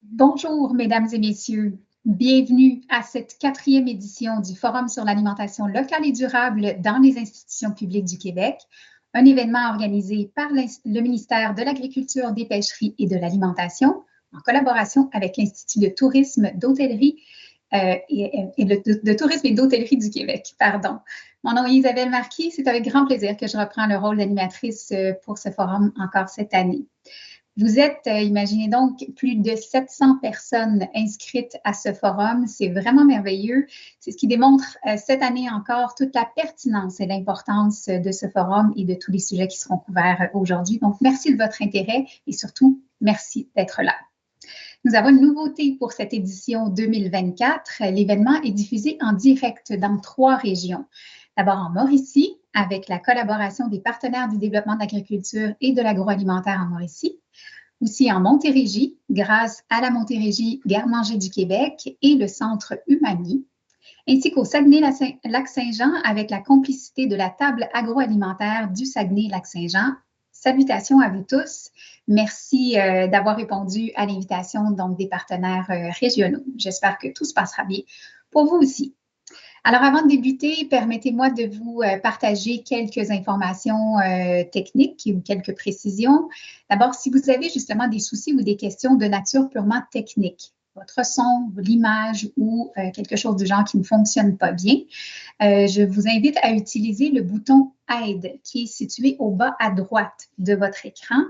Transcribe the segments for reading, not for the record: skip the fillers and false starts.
Bonjour, mesdames et messieurs. Bienvenue à cette 4e édition du Forum sur l'alimentation locale et durable dans les institutions publiques du Québec, un événement organisé par le ministère de l'Agriculture, des Pêcheries et de l'Alimentation en collaboration avec l'Institut de tourisme, d'hôtellerie de tourisme et d'hôtellerie du Québec. Pardon. Mon nom est Isabelle Marquis. C'est avec grand plaisir que je reprends le rôle d'animatrice pour ce forum encore cette année. Vous êtes, imaginez donc, plus de 700 personnes inscrites à ce forum. C'est vraiment merveilleux. C'est ce qui démontre cette année encore toute la pertinence et l'importance de ce forum et de tous les sujets qui seront couverts aujourd'hui. Donc, merci de votre intérêt et surtout, merci d'être là. Nous avons une nouveauté pour cette édition 2024. L'événement est diffusé en direct dans 3 régions. D'abord en Mauricie, avec la collaboration des partenaires du développement de l'agriculture et de l'agroalimentaire en Mauricie. Aussi en Montérégie, grâce à la Montérégie Garde-Manger du Québec et le Centre Umami, ainsi qu'au Saguenay-Lac-Saint-Jean avec la complicité de la table agroalimentaire du Saguenay-Lac-Saint-Jean. Salutations à vous tous. Merci d'avoir répondu à l'invitation donc, des partenaires régionaux. J'espère que tout se passera bien pour vous aussi. Alors, avant de débuter, permettez-moi de vous partager quelques informations techniques ou quelques précisions. D'abord, si vous avez justement des soucis ou des questions de nature purement technique, votre son, l'image ou quelque chose du genre qui ne fonctionne pas bien, je vous invite à utiliser le bouton « Aide » qui est situé au bas à droite de votre écran.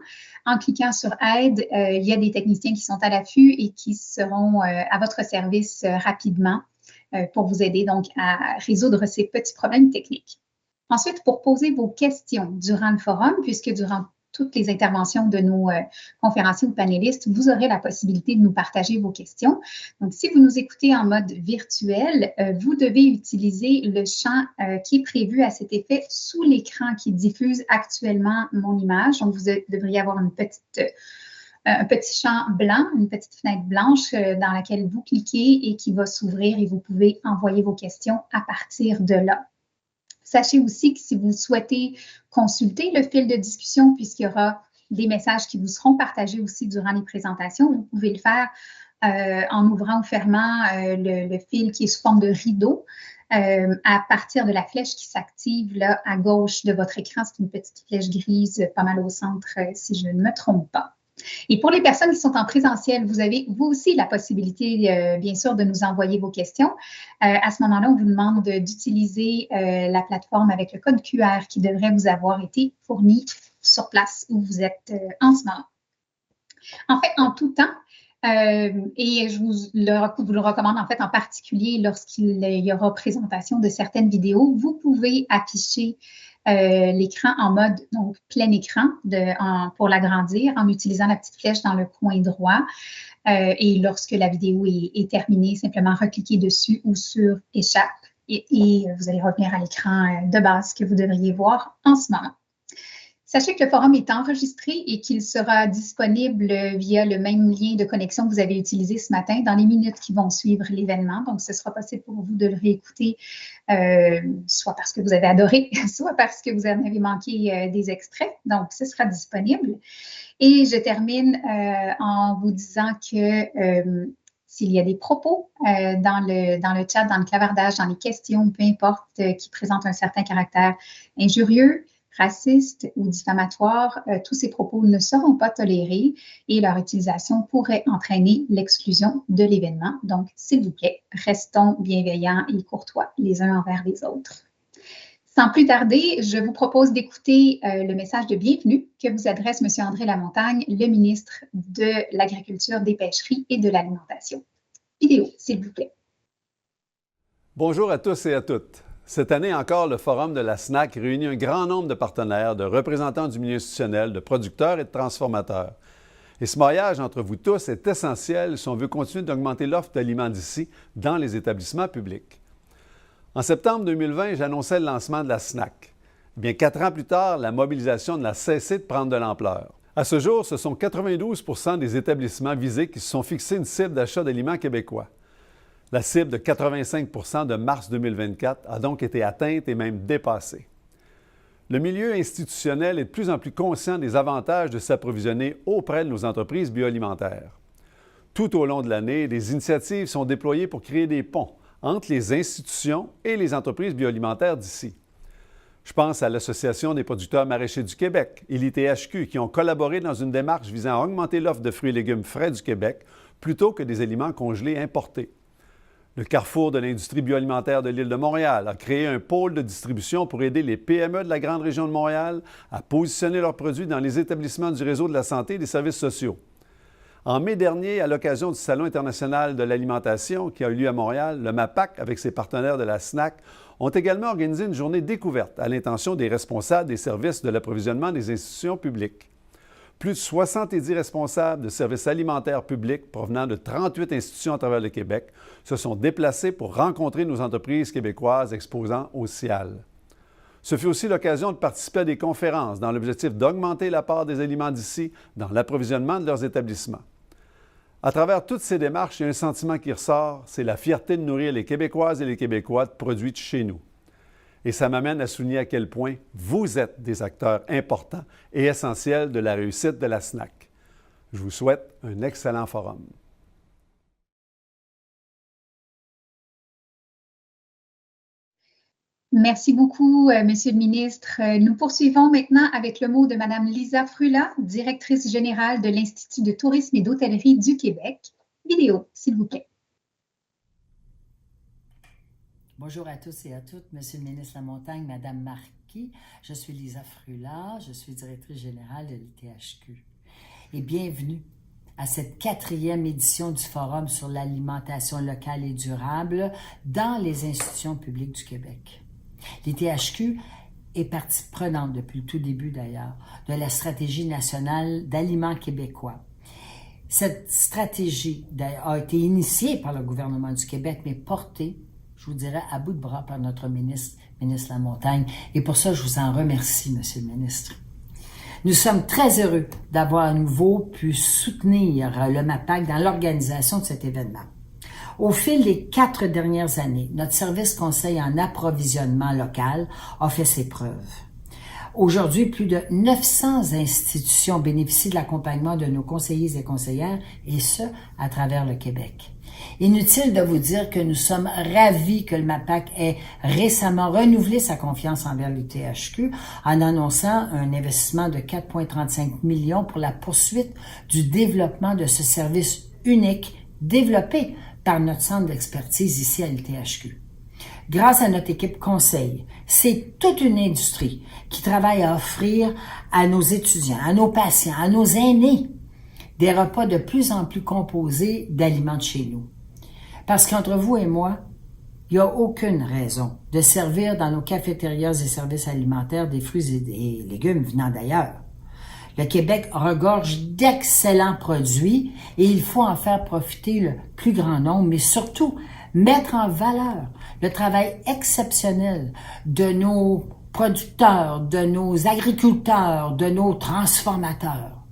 En cliquant sur « Aide », il y a des techniciens qui sont à l'affût et qui seront à votre service rapidement pour vous aider donc à résoudre ces petits problèmes techniques. Ensuite, pour poser vos questions durant le forum, puisque durant toutes les interventions de nos conférenciers ou panélistes, vous aurez la possibilité de nous partager vos questions. Donc, si vous nous écoutez en mode virtuel, vous devez utiliser le champ qui est prévu à cet effet sous l'écran qui diffuse actuellement mon image. Donc, vous devriez avoir un petit champ blanc, une petite fenêtre blanche dans laquelle vous cliquez et qui va s'ouvrir et vous pouvez envoyer vos questions à partir de là. Sachez aussi que si vous souhaitez consulter le fil de discussion, puisqu'il y aura des messages qui vous seront partagés aussi durant les présentations, vous pouvez le faire en ouvrant ou fermant le fil qui est sous forme de rideau. À partir de la flèche qui s'active là à gauche de votre écran, c'est une petite flèche grise pas mal au centre si je ne me trompe pas. Et pour les personnes qui sont en présentiel, vous avez vous aussi la possibilité, bien sûr, de nous envoyer vos questions. À ce moment-là, on vous demande d'utiliser la plateforme avec le code QR qui devrait vous avoir été fourni sur place où vous êtes en ce moment. En fait, en tout temps, et je vous le recommande en fait en particulier lorsqu'il y aura présentation de certaines vidéos, vous pouvez afficher l'écran en mode donc plein écran pour l'agrandir en utilisant la petite flèche dans le coin droit. Et lorsque la vidéo est terminée, simplement recliquer dessus ou sur échappe et vous allez revenir à l'écran de base que vous devriez voir en ce moment. Sachez que le forum est enregistré et qu'il sera disponible via le même lien de connexion que vous avez utilisé ce matin dans les minutes qui vont suivre l'événement. Donc, ce sera possible pour vous de le réécouter, soit parce que vous avez adoré, soit parce que vous en avez manqué des extraits. Donc, ce sera disponible. Et je termine en vous disant que s'il y a des propos dans le chat, dans le clavardage, dans les questions, peu importe, qui présentent un certain caractère injurieux, raciste ou diffamatoire, tous ces propos ne seront pas tolérés et leur utilisation pourrait entraîner l'exclusion de l'événement. Donc, s'il vous plaît, restons bienveillants et courtois les uns envers les autres. Sans plus tarder, je vous propose d'écouter le message de bienvenue que vous adresse M. André Lamontagne, le ministre de l'Agriculture, des Pêcheries et de l'Alimentation. Vidéo, s'il vous plaît. Bonjour à tous et à toutes. Cette année encore, le Forum de la SNAC réunit un grand nombre de partenaires, de représentants du milieu institutionnel, de producteurs et de transformateurs. Et ce maillage entre vous tous est essentiel si on veut continuer d'augmenter l'offre d'aliments d'ici dans les établissements publics. En septembre 2020, j'annonçais le lancement de la SNAC. Bien, 4 ans plus tard, la mobilisation n'a cessé de prendre de l'ampleur. À ce jour, ce sont 92 % des établissements visés qui se sont fixés une cible d'achat d'aliments québécois. La cible de 85 % de mars 2024 a donc été atteinte et même dépassée. Le milieu institutionnel est de plus en plus conscient des avantages de s'approvisionner auprès de nos entreprises bioalimentaires. Tout au long de l'année, des initiatives sont déployées pour créer des ponts entre les institutions et les entreprises bioalimentaires d'ici. Je pense à l'Association des producteurs maraîchers du Québec et l'ITHQ qui ont collaboré dans une démarche visant à augmenter l'offre de fruits et légumes frais du Québec plutôt que des aliments congelés importés. Le Carrefour de l'industrie bioalimentaire de l'île de Montréal a créé un pôle de distribution pour aider les PME de la grande région de Montréal à positionner leurs produits dans les établissements du réseau de la santé et des services sociaux. En mai dernier, à l'occasion du Salon international de l'alimentation qui a eu lieu à Montréal, le MAPAC, avec ses partenaires de la SNAC, ont également organisé une journée découverte à l'intention des responsables des services de l'approvisionnement des institutions publiques. Plus de 70 responsables de services alimentaires publics provenant de 38 institutions à travers le Québec se sont déplacés pour rencontrer nos entreprises québécoises exposant au CIAL. Ce fut aussi l'occasion de participer à des conférences dans l'objectif d'augmenter la part des aliments d'ici dans l'approvisionnement de leurs établissements. À travers toutes ces démarches, il y a un sentiment qui ressort, c'est la fierté de nourrir les Québécoises et les Québécois de produits de chez nous. Et ça m'amène à souligner à quel point vous êtes des acteurs importants et essentiels de la réussite de la SNAC. Je vous souhaite un excellent forum. Merci beaucoup, Monsieur le ministre. Nous poursuivons maintenant avec le mot de Madame Lisa Frula, directrice générale de l'Institut de tourisme et d'hôtellerie du Québec. Vidéo, s'il vous plaît. Bonjour à tous et à toutes, Monsieur le ministre Lamontagne, Madame Marquis. Je suis Lisa Frula, je suis directrice générale de l'ITHQ. Et bienvenue à cette 4e édition du Forum sur l'alimentation locale et durable dans les institutions publiques du Québec. L'ITHQ est partie prenante depuis le tout début d'ailleurs de la stratégie nationale d'aliments québécois. Cette stratégie a été initiée par le gouvernement du Québec, mais portée, je vous dirais, à bout de bras par notre ministre Lamontagne. Et pour ça, je vous en remercie, Monsieur le ministre. Nous sommes très heureux d'avoir à nouveau pu soutenir le MAPAC dans l'organisation de cet événement. Au fil des 4 dernières années, notre service conseil en approvisionnement local a fait ses preuves. Aujourd'hui, plus de 900 institutions bénéficient de l'accompagnement de nos conseillers et conseillères, et ce, à travers le Québec. Inutile de vous dire que nous sommes ravis que le MAPAC ait récemment renouvelé sa confiance envers l'ITHQ en annonçant un investissement de 4,35 millions pour la poursuite du développement de ce service unique développé par notre centre d'expertise ici à l'ITHQ. Grâce à notre équipe conseil, c'est toute une industrie qui travaille à offrir à nos étudiants, à nos patients, à nos aînés, des repas de plus en plus composés d'aliments de chez nous. Parce qu'entre vous et moi, il n'y a aucune raison de servir dans nos cafétérias et services alimentaires des fruits et des légumes venant d'ailleurs. Le Québec regorge d'excellents produits et il faut en faire profiter le plus grand nombre, mais surtout mettre en valeur le travail exceptionnel de nos producteurs, de nos agriculteurs, de nos transformateurs.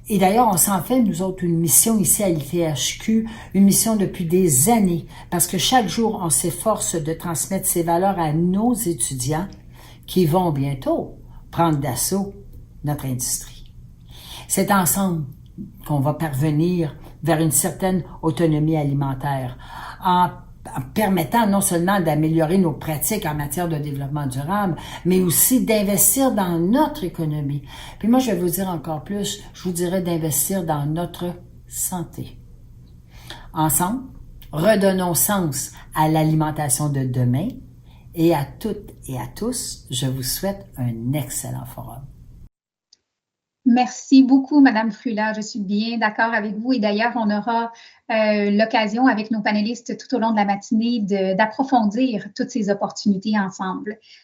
Et d'ailleurs, on s'en fait, nous autres, une mission ici à l'ITHQ, une mission depuis des années, parce que chaque jour, on s'efforce de transmettre ces valeurs à nos étudiants qui vont bientôt prendre d'assaut notre industrie. C'est ensemble qu'on va parvenir vers une certaine autonomie alimentaire en permettant non seulement d'améliorer nos pratiques en matière de développement durable, mais aussi d'investir dans notre économie. Puis moi, je vais vous dire encore plus, je vous dirais d'investir dans notre santé. Ensemble, redonnons sens à l'alimentation de demain et à toutes et à tous, je vous souhaite un excellent forum. Merci beaucoup, Madame Frula. Je suis bien d'accord avec vous. Et d'ailleurs, on aura l'occasion avec nos panélistes tout au long de la matinée d'approfondir toutes ces opportunités ensemble.